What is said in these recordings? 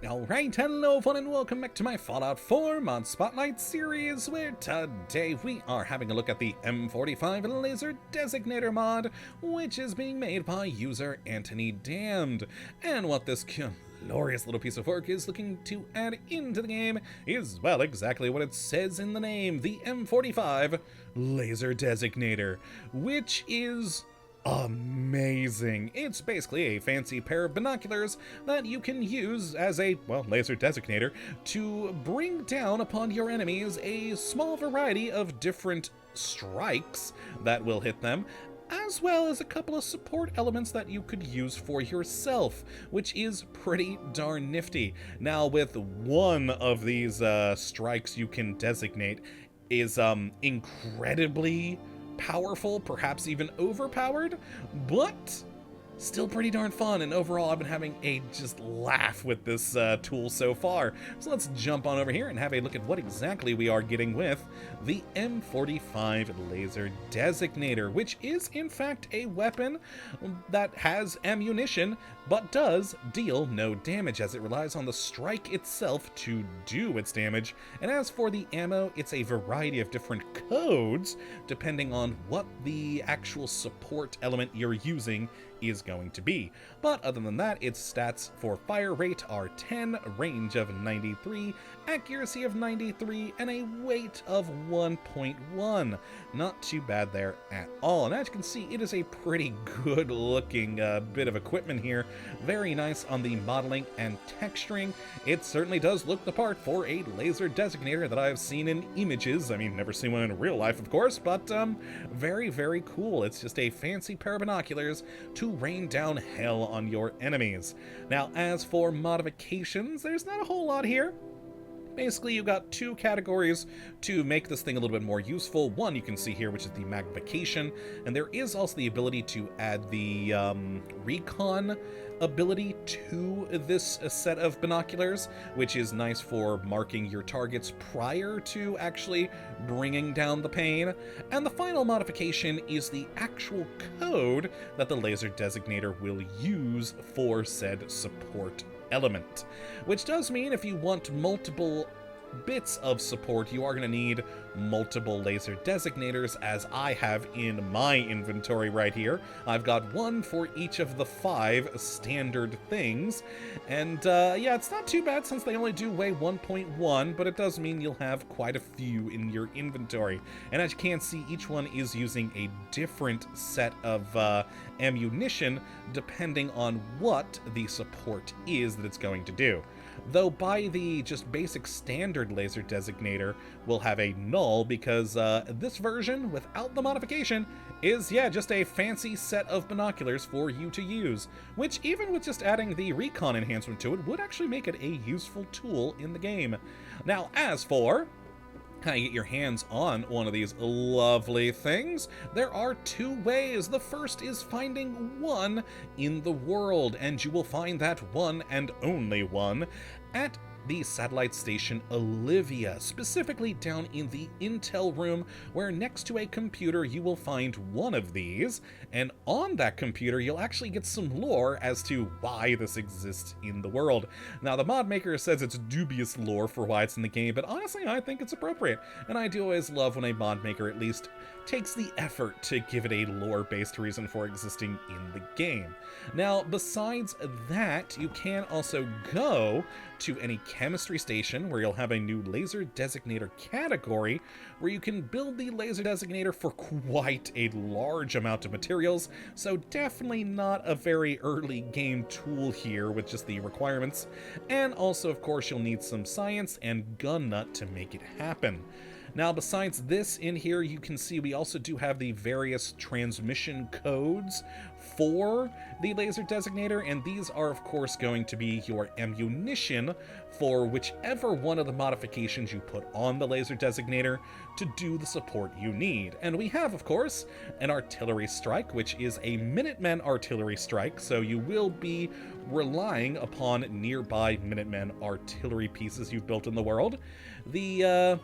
Alright, hello everyone and welcome back to my Fallout 4 Mod Spotlight series, where today we are having a look at the M45 Laser Designator mod, which is being made by user Anthony Damned. And what this glorious little piece of work is looking to add into the game is, well, exactly what it says in the name, the M45 Laser Designator, which is amazing. It's basically a fancy pair of binoculars that you can use as a, well, laser designator to bring down upon your enemies a small variety of different strikes that will hit them, as well as a couple of support elements that you could use for yourself, which is pretty darn nifty. Now, with one of these strikes you can designate is incredibly powerful, perhaps even overpowered, but still pretty darn fun, and overall I've been having a just laugh with this tool so far. So let's jump on over here and have a look at what exactly we are getting with the M45 Laser Designator, which is in fact a weapon that has ammunition but does deal no damage, as it relies on the strike itself to do its damage. And as for the ammo, it's a variety of different codes depending on what the actual support element you're using is going to be. But other than that, its stats for fire rate are 10, range of 93, accuracy of 93, and a weight of 1.1. Not too bad there at all. And as you can see, it is a pretty good looking bit of equipment here. Very nice on the modeling and texturing. It certainly does look the part for a laser designator that I've seen in images. I mean, never seen one in real life, of course, but very, very cool. It's just a fancy pair of binoculars to rain down hell on your enemies. Now, as for modifications, there's not a whole lot here. Basically, you got two categories to make this thing a little bit more useful. One you can see here, which is the magnification, and there is also the ability to add the recon ability to this set of binoculars, which is nice for marking your targets prior to actually bringing down the pain. And the final modification is the actual code that the laser designator will use for said support element, which does mean if you want multiple bits of support, you are going to need multiple laser designators, as I have in my inventory right here. I've got one for each of the 5 standard things, and yeah, it's not too bad since they only do weigh 1.1, but it does mean you'll have quite a few in your inventory. And as you can see, each one is using a different set of ammunition depending on what the support is that it's going to do. Though by the just basic standard laser designator will have a null, because this version, without the modification, is, yeah, just a fancy set of binoculars for you to use, which even with just adding the recon enhancement to it would actually make it a useful tool in the game. Now, as for how you get your hands on one of these lovely things, there are 2 ways. The first is finding one in the world, and you will find that one and only one at the satellite station Olivia, specifically down in the intel room, where next to a computer you will find one of these, and on that computer you'll actually get some lore as to why this exists in the world. Now, the mod maker says it's dubious lore for why it's in the game, but honestly I think it's appropriate, and I do always love when a mod maker at least takes the effort to give it a lore-based reason for existing in the game. Now, besides that, you can also go to any chemistry station where you'll have a new laser designator category where you can build the laser designator for quite a large amount of materials, so definitely not a very early game tool here with just the requirements. And also, of course, you'll need some science and gun nut to make it happen. Now, besides this in here, you can see we also do have the various transmission codes for the laser designator, and these are, of course, going to be your ammunition for whichever one of the modifications you put on the laser designator to do the support you need. And we have, of course, an artillery strike, which is a Minutemen artillery strike, so you will be relying upon nearby Minutemen artillery pieces you've built in the world. The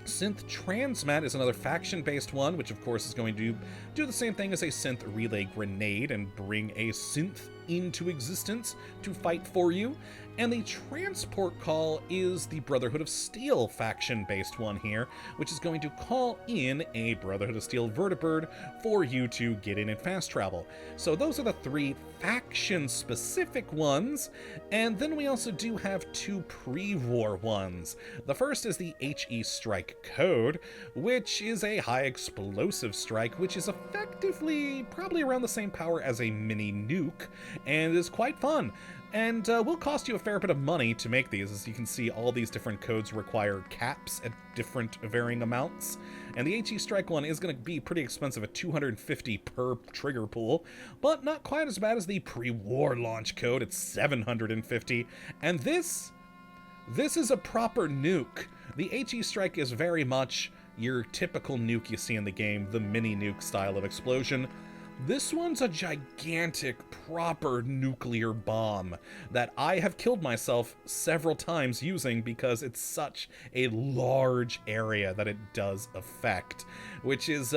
Synth Transmat is another faction-based one, which of course is going to do the same thing as a synth relay grenade and bring a synth into existence to fight for you. And the transport call is the Brotherhood of Steel faction-based one here, which is going to call in a Brotherhood of Steel vertibird for you to get in and fast travel. So those are the 3 faction-specific ones, and then we also do have 2 pre-war ones. The first is the HE Strike Code, which is a high explosive strike, which is effectively probably around the same power as a mini nuke, and is quite fun. And will cost you a fair bit of money to make these. As you can see, all these different codes require caps at different varying amounts. And the HE Strike one is going to be pretty expensive at $250 per trigger pool, but not quite as bad as the pre-war launch code at $750. And this is a proper nuke. The HE Strike is very much your typical nuke you see in the game, the mini nuke style of explosion. This one's a gigantic, proper nuclear bomb that I have killed myself several times using because it's such a large area that it does affect, which is,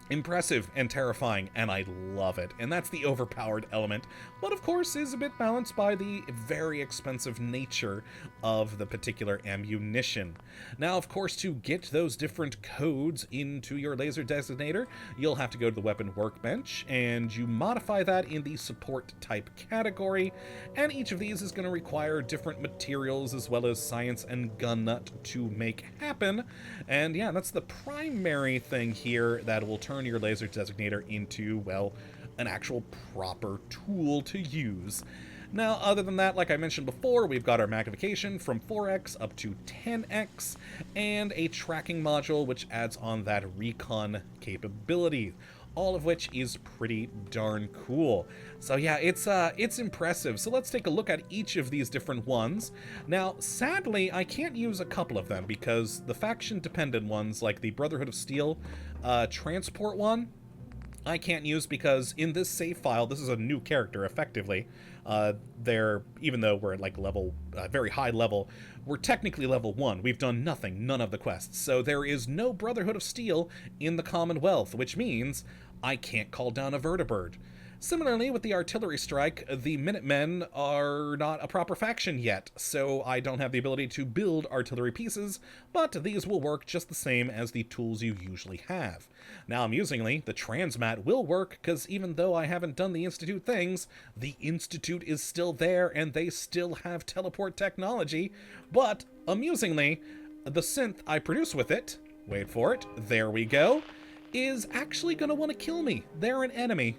impressive and terrifying, and I love it. And that's the overpowered element, but of course is a bit balanced by the very expensive nature of the particular ammunition. Now, of course, to get those different codes into your laser designator, you'll have to go to the weapon workbench, and you modify that in the support type category, and each of these is going to require different materials as well as science and gun nut to make happen. And yeah, that's the primary thing here that will turn your laser designator into, well, an actual proper tool to use. Now, other than that, like I mentioned before, we've got our magnification from 4x up to 10x, and a tracking module which adds on that recon capability, all of which is pretty darn cool. So yeah, it's impressive. So let's take a look at each of these different ones. Now, sadly, I can't use a couple of them because the faction-dependent ones, like the Brotherhood of Steel transport one, I can't use because in this save file, this is a new character, effectively. Even though we're at like level, very high level, we're technically level 1. We've done nothing, none of the quests. So there is no Brotherhood of Steel in the Commonwealth, which means I can't call down a vertibird. Similarly, with the artillery strike, the Minutemen are not a proper faction yet, so I don't have the ability to build artillery pieces, but these will work just the same as the tools you usually have. Now, amusingly, the transmat will work, because even though I haven't done the Institute things, the Institute is still there, and they still have teleport technology, but, amusingly, the synth I produce with it, wait for it, there we go, is actually going to want to kill me. They're an enemy.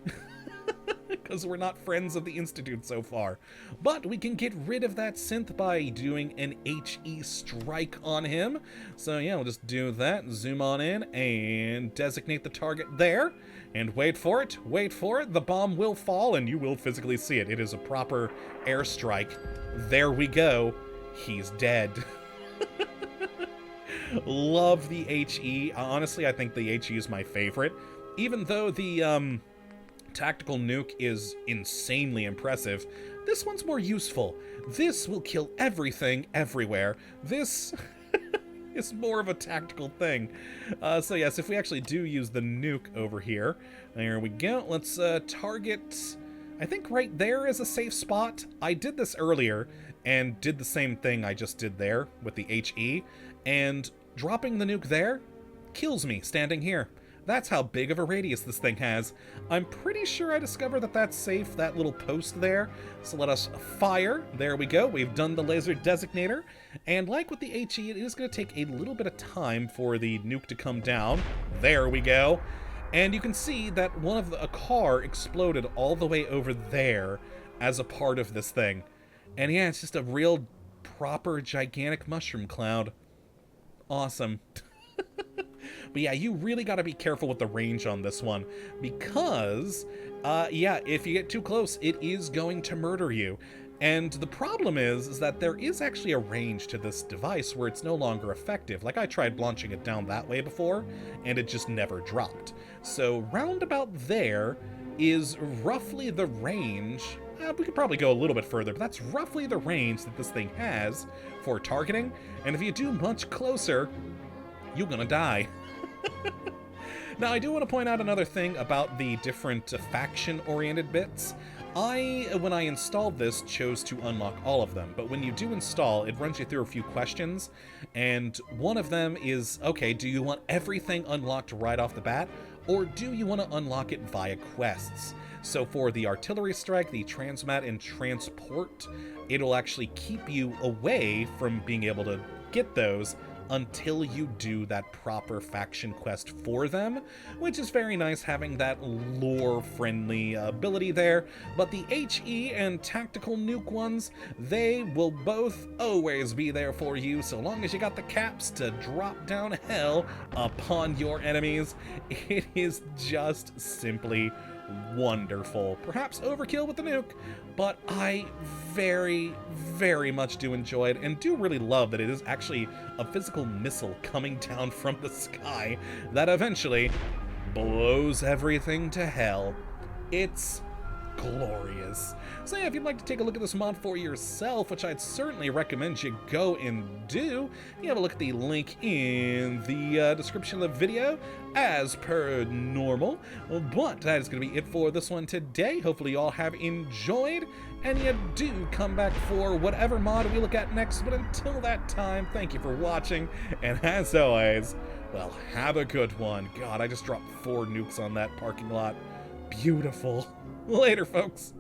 Because we're not friends of the Institute so far. But we can get rid of that synth by doing an HE strike on him. So yeah, we'll just do that, zoom on in, and designate the target there. And wait for it, the bomb will fall, and you will physically see it. It is a proper airstrike. There we go. He's dead. Love the HE. Honestly, I think the HE is my favorite. Even though the, tactical nuke is insanely impressive, this one's more useful. This will kill everything everywhere. This is more of a tactical thing. So yes, if we actually do use the nuke over here, there we go. Let's target, I think right there is a safe spot. I did this earlier and did the same thing I just did there with the HE, and dropping the nuke there kills me standing here. That's how big of a radius this thing has. I'm pretty sure I discovered that that's safe, that little post there. So let us fire. There we go. We've done the laser designator. And like with the HE, it is going to take a little bit of time for the nuke to come down. There we go. And you can see that a car exploded all the way over there as a part of this thing. And yeah, it's just a real proper gigantic mushroom cloud. Awesome. But yeah, you really got to be careful with the range on this one because, yeah, if you get too close, it is going to murder you. And the problem is that there is actually a range to this device where it's no longer effective. Like, I tried launching it down that way before, and it just never dropped. So round about there is roughly the range. We could probably go a little bit further, but that's roughly the range that this thing has for targeting. And if you do much closer, you're gonna die. Now, I do want to point out another thing about the different faction-oriented bits. When I installed this, chose to unlock all of them, but when you do install, it runs you through a few questions, and one of them is, okay, do you want everything unlocked right off the bat, or do you want to unlock it via quests? So for the artillery strike, the transmat, and transport, it'll actually keep you away from being able to get those until you do that proper faction quest for them, which is very nice having that lore-friendly ability there. But the HE and tactical nuke ones, they will both always be there for you so long as you got the caps to drop down hell upon your enemies. It is just simply wonderful. Perhaps overkill with the nuke, but I very, very much do enjoy it and do really love that it is actually a physical missile coming down from the sky that eventually blows everything to hell. It's glorious. So yeah, if you'd like to take a look at this mod for yourself, which I'd certainly recommend you go and do, you have a look at the link in the description of the video, as per normal. But that is going to be it for this one today. Hopefully you all have enjoyed, and you do come back for whatever mod we look at next. But until that time, thank you for watching, and as always, well, have a good one. God, I just dropped 4 nukes on that parking lot. Beautiful. Later, folks.